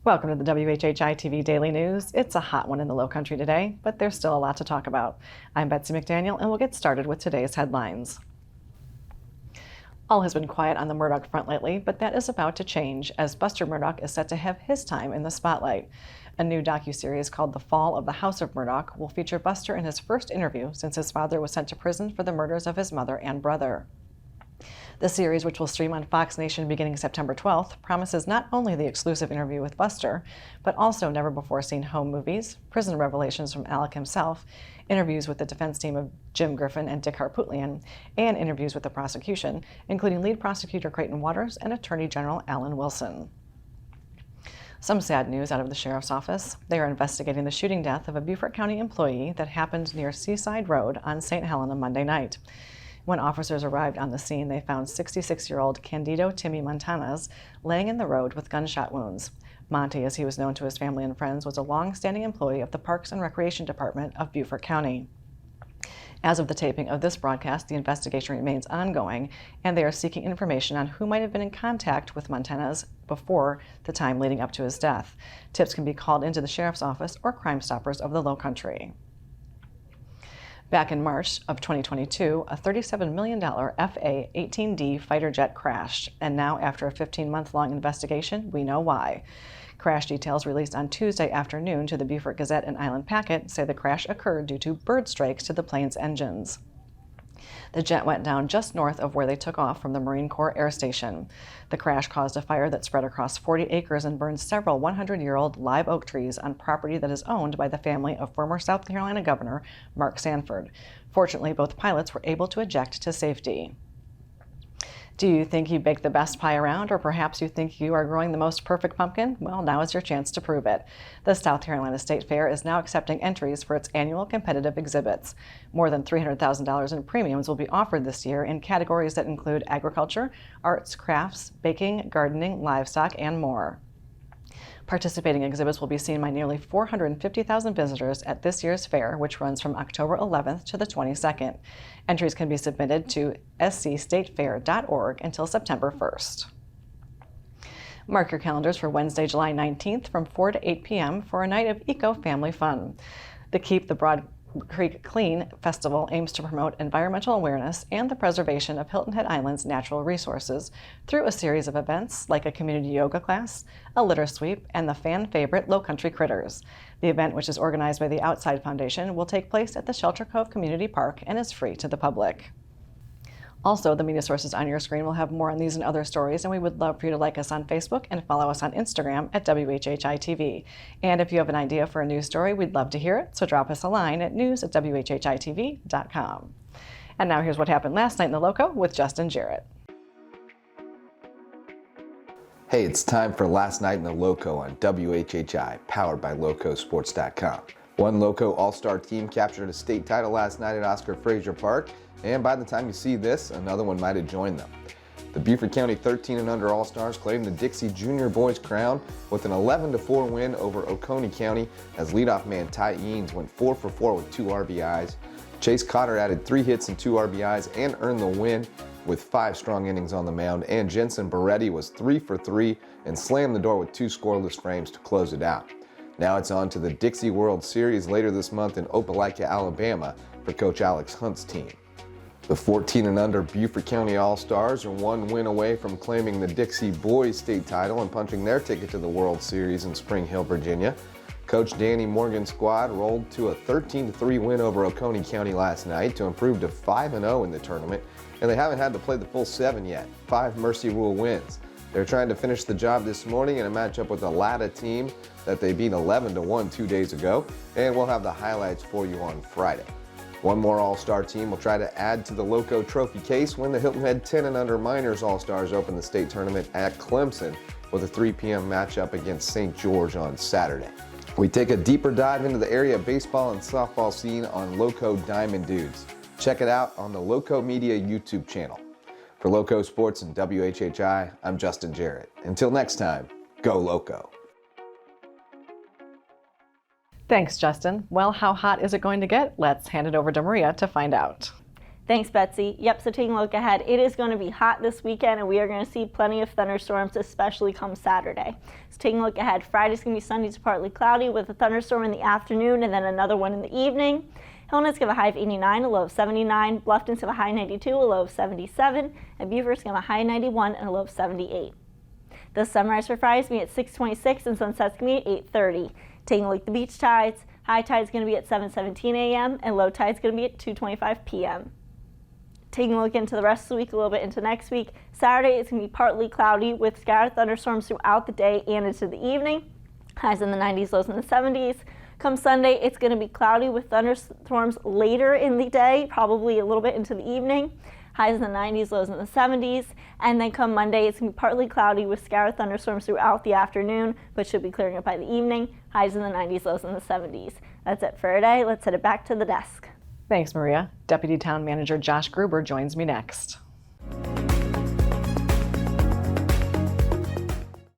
Welcome to the WHHI-TV Daily News. It's a hot one in the Low Country today, but there's still a lot to talk about. I'm Betsy McDaniel, and we'll get started with today's headlines. All has been quiet on the Murdaugh front lately, but that is about to change as Buster Murdaugh is set to have his time in the spotlight. A new docuseries called The Fall of the House of Murdaugh will feature Buster in his first interview since his father was sent to prison for the murders of his mother and brother. The series, which will stream on Fox Nation beginning September 12th, promises not only the exclusive interview with Buster, but also never-before-seen home movies, prison revelations from Alec himself, interviews with the defense team of Jim Griffin and Dick Harpootlian, and interviews with the prosecution, including lead prosecutor Creighton Waters and Attorney General Alan Wilson. Some sad news out of the sheriff's office. They are investigating the shooting death of a Beaufort County employee that happened near Seaside Road on St. Helena Monday night. When officers arrived on the scene, they found 66-year-old Candido Timmy Montanez laying in the road with gunshot wounds. Monty, as he was known to his family and friends, was a long-standing employee of the Parks and Recreation Department of Beaufort County. As of the taping of this broadcast, the investigation remains ongoing, and they are seeking information on who might have been in contact with Montanez before the time leading up to his death. Tips can be called into the sheriff's office or Crime Stoppers of the Low Country. Back in March of 2022, a $37 million FA-18D fighter jet crashed, and now after a 15-month-long investigation, we know why. Crash details released on Tuesday afternoon to the Beaufort Gazette and Island Packet say the crash occurred due to bird strikes to the plane's engines. The jet went down just north of where they took off from the Marine Corps Air Station. The crash caused a fire that spread across 40 acres and burned several 100-year-old live oak trees on property that is owned by the family of former South Carolina Governor Mark Sanford. Fortunately, both pilots were able to eject to safety. Do you think you bake the best pie around, or perhaps you think you are growing the most perfect pumpkin? Well, now is your chance to prove it. The South Carolina State Fair is now accepting entries for its annual competitive exhibits. More than $300,000 in premiums will be offered this year in categories that include agriculture, arts, crafts, baking, gardening, livestock, and more. Participating exhibits will be seen by nearly 450,000 visitors at this year's fair, which runs from October 11th to the 22nd. Entries can be submitted to scstatefair.org until September 1st. Mark your calendars for Wednesday, July 19th from 4 to 8 p.m. for a night of eco-family fun. The Keep the Broad Creek Clean Festival aims to promote environmental awareness and the preservation of Hilton Head Island's natural resources through a series of events like a community yoga class, a litter sweep, and the fan favorite Low Country Critters. The event, which is organized by the Outside Foundation, will take place at the Shelter Cove Community Park and is free to the public. Also, the media sources on your screen will have more on these and other stories, and we would love for you to like us on Facebook and follow us on Instagram at WHHI-TV. And if you have an idea for a news story, we'd love to hear it, so drop us a line at news@WHHITV.com. And now here's what happened last night in the Lowco with Justin Jarrett. Hey, it's time for Last Night in the Lowco on WHHI, powered by LowcoSports.com. One Lowco All-Star team captured a state title last night at Oscar Frazier Park, and by the time you see this, another one might have joined them. The Beaufort County 13 and under All-Stars claimed the Dixie Junior Boys crown with an 11-4 win over Oconee County as leadoff man Ty Eanes went 4 for 4 with 2 RBIs. Chase Cotter added 3 hits and 2 RBIs and earned the win with 5 strong innings on the mound, and Jensen Boretti was 3 for 3 and slammed the door with 2 scoreless frames to close it out. Now it's on to the Dixie World Series later this month in Opelika, Alabama for Coach Alex Hunt's team. The 14 and under Beaufort County All-Stars are one win away from claiming the Dixie Boys state title and punching their ticket to the World Series in Spring Hill, Virginia. Coach Danny Morgan's squad rolled to a 13-3 win over Oconee County last night to improve to 5-0 in the tournament, and they haven't had to play the full 7 yet, 5 Mercy Rule wins. They're trying to finish the job this morning in a matchup with the Latta team that they beat 11-1 2 days ago, and we'll have the highlights for you on Friday. One more All-Star team will try to add to the Lowco trophy case when the Hilton Head 10 and under Minors All-Stars open the state tournament at Clemson with a 3 p.m. matchup against St. George on Saturday. We take a deeper dive into the area baseball and softball scene on Lowco Diamond Dudes. Check it out on the Lowco Media YouTube channel. For Lowco Sports and WHHI, I'm Justin Jarrett. Until next time, go Lowco. Thanks, Justin. Well, how hot is it going to get? Let's hand it over to Maria to find out. Thanks, Betsy. Yep, so taking a look ahead, it is going to be hot this weekend, and we are going to see plenty of thunderstorms, especially come Saturday. So taking a look ahead, Friday's going to be sunny to partly cloudy with a thunderstorm in the afternoon and then another one in the evening. Hillnet's going to have a high of 89, a low of 79. Bluffton's going to have a high 92, a low of 77. And Beaufort's going to have a high 91 and a low of 78. The sunrise for Friday is going to be at 6:26 and sunset's going to be at 8:30. Taking a look at the beach tides, high tide's going to be at 7:17 a.m. and low tide's going to be at 2:25 p.m. Taking a look into the rest of the week, a little bit into next week, Saturday it's going to be partly cloudy with scattered thunderstorms throughout the day and into the evening. Highs in the 90s, lows in the 70s. Come Sunday, it's going to be cloudy with thunderstorms later in the day, probably a little bit into the evening. Highs in the 90s, lows in the 70s. And then come Monday, it's going to be partly cloudy with scattered thunderstorms throughout the afternoon, but should be clearing up by the evening. Highs in the 90s, lows in the 70s. That's it for today. Let's head it back to the desk. Thanks, Maria. Deputy Town Manager Josh Gruber joins me next.